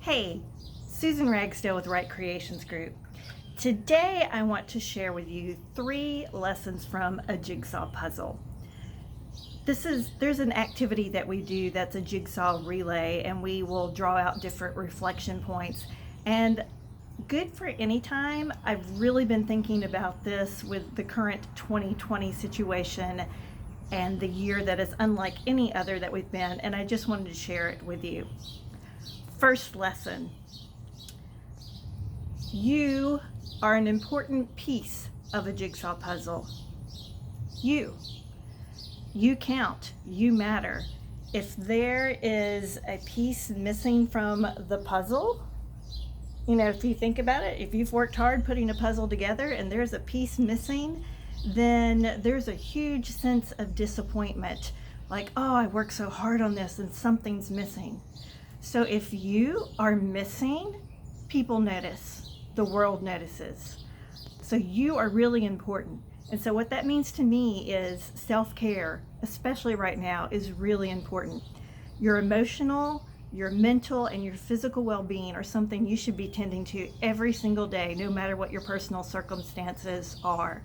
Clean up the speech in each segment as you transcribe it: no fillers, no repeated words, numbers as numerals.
Hey, Susan Ragsdale with Right Creations Group. Today I want to share with you 3 lessons from a jigsaw puzzle. There's an activity that we do that's a jigsaw relay, and we will draw out different reflection points, and good for any time. I've really been thinking about this with the current 2020 situation and the year that is unlike any other that we've been, and I just wanted to share it with you. First lesson: you are an important piece of a jigsaw puzzle. You count, you matter. If there is a piece missing from the puzzle, if you think about it, if you've worked hard putting a puzzle together and there's a piece missing, then there's a huge sense of disappointment. Like, oh, I worked so hard on this and something's missing. So if you are missing, people notice, the world notices. So you are really important. And so what that means to me is self-care, especially right now, is really important. Your emotional, your mental, and your physical well-being are something you should be tending to every single day, no matter what your personal circumstances are.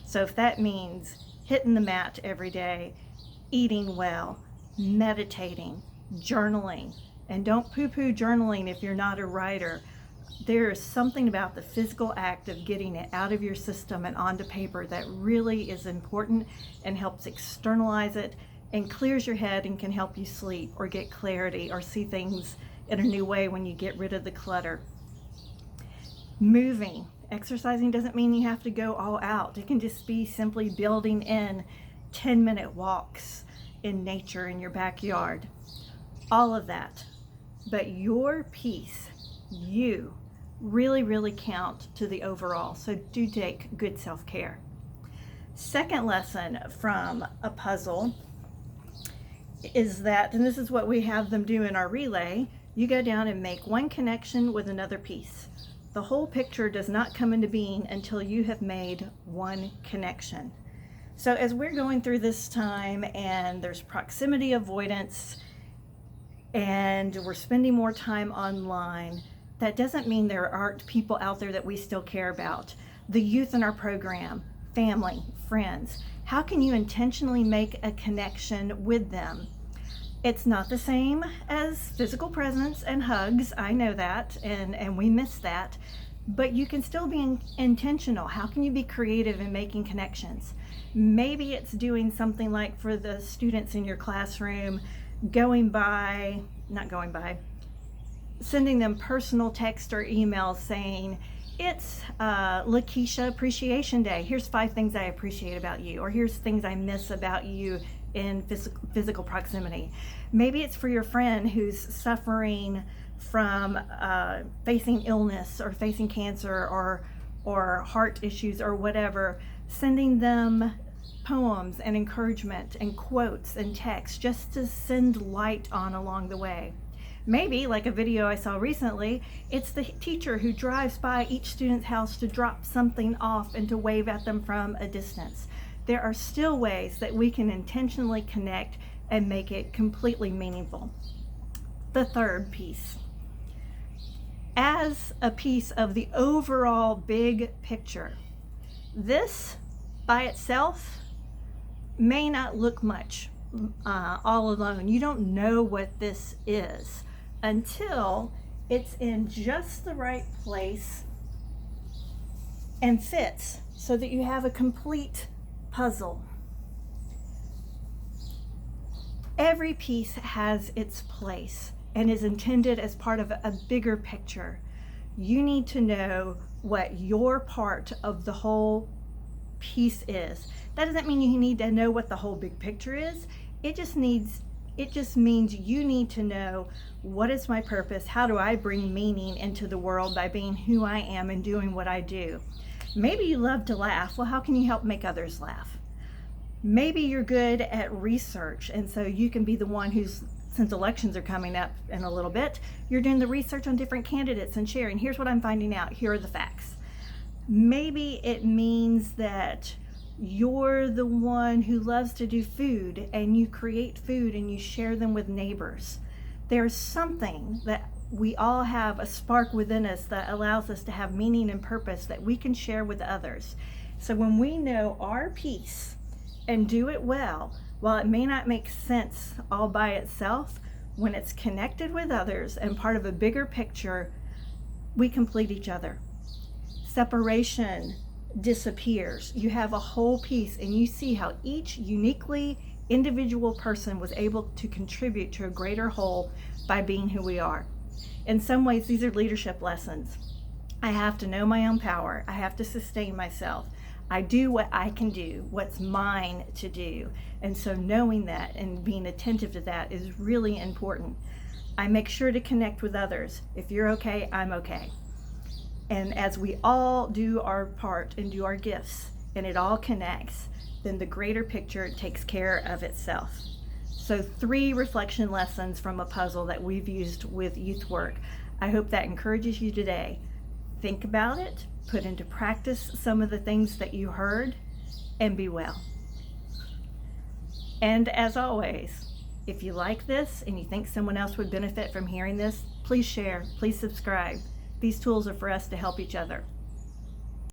So if that means hitting the mat every day, eating well, meditating, journaling, and don't poo-poo journaling if you're not a writer. There is something about the physical act of getting it out of your system and onto paper that really is important and helps externalize it and clears your head and can help you sleep or get clarity or see things in a new way when you get rid of the clutter. Moving. Exercising doesn't mean you have to go all out. It can just be simply building in 10-minute walks in nature in your backyard. All of that. But your piece, you, really count to the overall. So do take good self-care. Second lesson from a puzzle is that, and this is what we have them do in our relay, you go down and make one connection with another piece. The whole picture does not come into being until you have made one connection. So as we're going through this time and there's proximity avoidance and we're spending more time online, that doesn't mean there aren't people out there that we still care about. The youth in our program, family, friends. How can you intentionally make a connection with them? It's not the same as physical presence and hugs. I know that, and we miss that. But you can still be intentional. How can you be creative in making connections? Maybe it's doing something like, for the students in your classroom, sending them personal text or emails saying, it's Lakeisha Appreciation Day. Here's 5 things I appreciate about you, or here's things I miss about you in physical proximity. Maybe it's for your friend who's suffering from facing illness or facing cancer or heart issues or whatever, sending them poems and encouragement and quotes and texts just to send light on along the way. Maybe, like a video I saw recently, it's the teacher who drives by each student's house to drop something off and to wave at them from a distance. There are still ways that we can intentionally connect and make it completely meaningful. The third piece. As a piece of the overall big picture, this by itself may not look much all alone. You don't know what this is until it's in just the right place and fits so that you have a complete puzzle. Every piece has its place and is intended as part of a bigger picture. You need to know what your part of the whole piece is. That doesn't mean you need to know what the whole big picture is. It just means you need to know, what is my purpose? How do I bring meaning into the world by being who I am and doing what I do? Maybe you love to laugh. Well, how can you help make others laugh? Maybe you're good at research, and so you can be the one who's, since elections are coming up in a little bit, you're doing the research on different candidates and sharing, here's what I'm finding out, here are the facts. Maybe it means that you're the one who loves to do food and you create food and you share them with neighbors. There's something that we all have a spark within us that allows us to have meaning and purpose that we can share with others. So when we know our piece and do it well, while it may not make sense all by itself, when it's connected with others and part of a bigger picture, we complete each other. Separation disappears. You have a whole piece and you see how each uniquely individual person was able to contribute to a greater whole by being who we are. In some ways, these are leadership lessons. I have to know my own power. I have to sustain myself. I do what I can do, what's mine to do. And so knowing that and being attentive to that is really important. I make sure to connect with others. If you're okay, I'm okay. And as we all do our part and do our gifts, and it all connects, then the greater picture takes care of itself. So 3 reflection lessons from a puzzle that we've used with youth work. I hope that encourages you today. Think about it, put into practice some of the things that you heard, and be well. And as always, if you like this and you think someone else would benefit from hearing this, please share, please subscribe. These tools are for us to help each other.